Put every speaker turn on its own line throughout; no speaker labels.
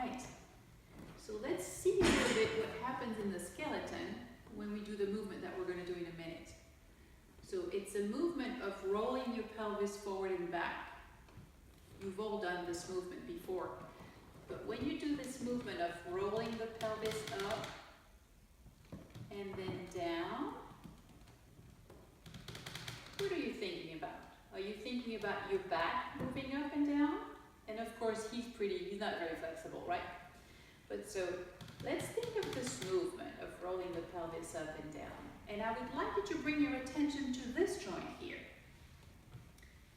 right. So let's see a little bit what happens in the skeleton when we do the movement that we're going to do in a minute. So it's a movement of rolling your pelvis forward and back. You've all done this movement before. But when you do this movement of rolling the pelvis up and then down, what are you thinking about? Are you thinking about your back moving up and down? And of course, he's not very flexible, right? But so let's think of this movement of rolling the pelvis up and down. And I would like you to bring your attention to this joint here.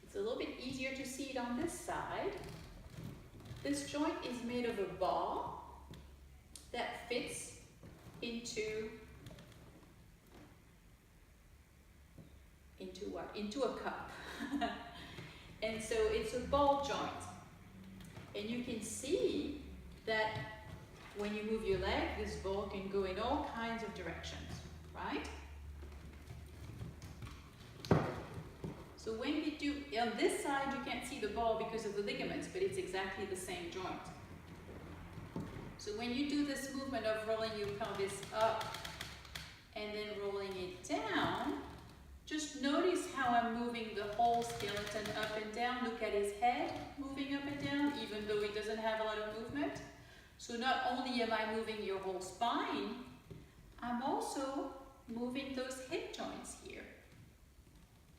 It's a little bit easier to see it on this side. This joint is made of a ball that fits into what? Into a cup. And so it's a ball joint. And you can see that when you move your leg, this ball can go in all kinds of directions, right? So when you do, on this side you can't see the ball because of the ligaments, but it's exactly the same joint. So when you do this movement of rolling your pelvis up and then rolling it down, just notice how I'm moving the whole skeleton up and down. Look at his head moving up and down, even though he doesn't have a lot of movement. So not only am I moving your whole spine, I'm also moving those hip joints here.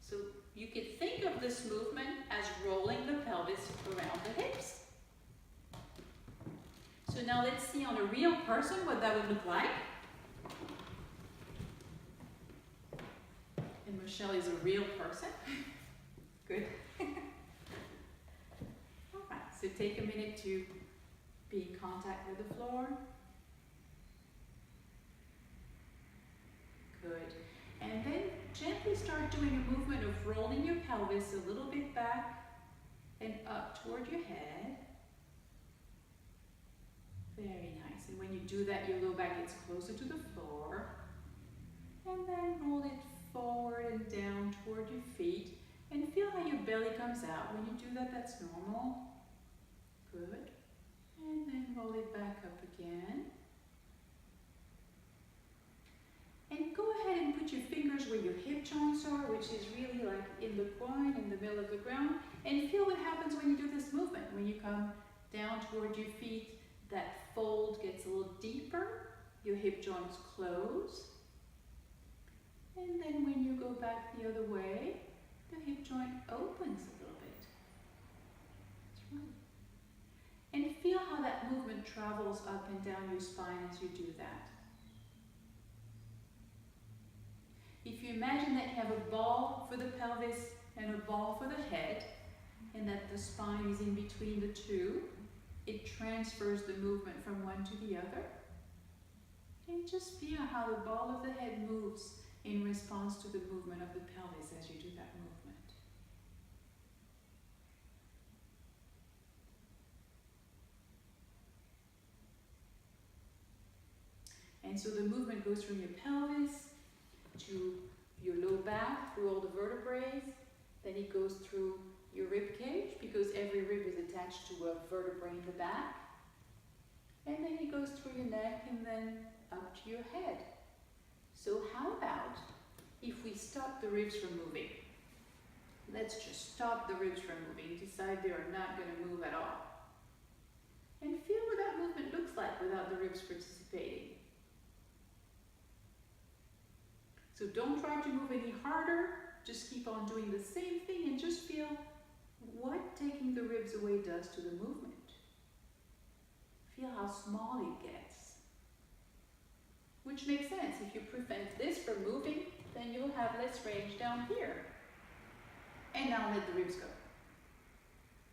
So you can think of this movement as rolling the pelvis around the hips. So now let's see on a real person what that would look like. And Michelle is a real person. Good. All right, so take a minute to be in contact with the floor. Good. And then gently start doing a movement of rolling your pelvis a little bit back and up toward your head. Very nice. And when you do that, your low back gets closer to the floor. And then roll it forward and down toward your feet. And feel how your belly comes out. When you do that, that's normal. Good. And then roll it back up again. And go ahead and put your fingers where your hip joints are, which is really like in the groin, in the middle of the ground. And feel what happens when you do this movement. When you come down toward your feet, that fold gets a little deeper. Your hip joints close. And then when you go back the other way, the hip joint opens a little bit. That's right. And feel how that movement travels up and down your spine as you do that. If you imagine that you have a ball for the pelvis and a ball for the head, and that the spine is in between the two, it transfers the movement from one to the other. And just feel how the ball of the head moves in response to the movement of the pelvis as you do that movement. And so the movement goes from your pelvis to your low back, through all the vertebrae. Then it goes through your rib cage, because every rib is attached to a vertebrae in the back. And then it goes through your neck and then up to your head. So how about if we stop the ribs from moving? Let's just stop the ribs from moving. Decide they are not going to move at all. And feel what that movement looks like without the ribs participating. So don't try to move any harder. Just keep on doing the same thing and just feel what taking the ribs away does to the movement. Feel how small it gets. Which makes sense. If you prevent this from moving, then you'll have less range down here. And now let the ribs go.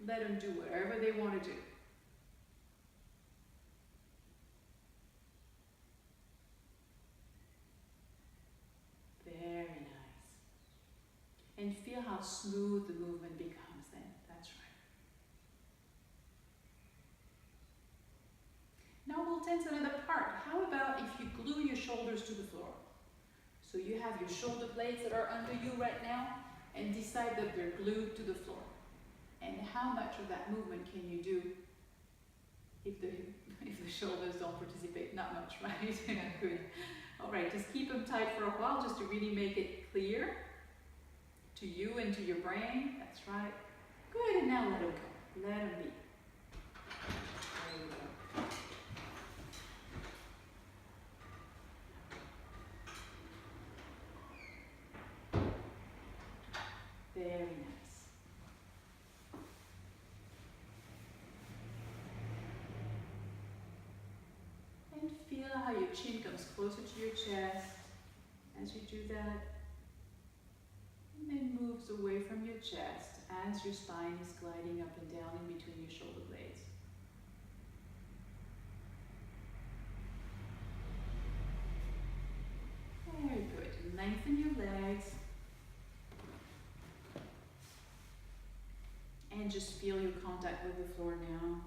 Let them do whatever they want to do. Very nice. And feel how smooth the movement becomes then. That's right. Now we'll tense another part. How about if you glue your shoulders to the floor? So you have your shoulder blades that are under you right now, and decide that they're glued to the floor. And how much of that movement can you do if the shoulders don't participate, not much, right? Good. All right, just keep them tight for a while just to really make it clear to you and to your brain. That's right. Good, and now let them go. Let them be. There you go. Very nice. And feel how your chin comes closer to your chest as you do that. And then moves away from your chest as your spine is gliding up and down in between your shoulder blades. Very good. Lengthen your legs. And just feel your contact with the floor now.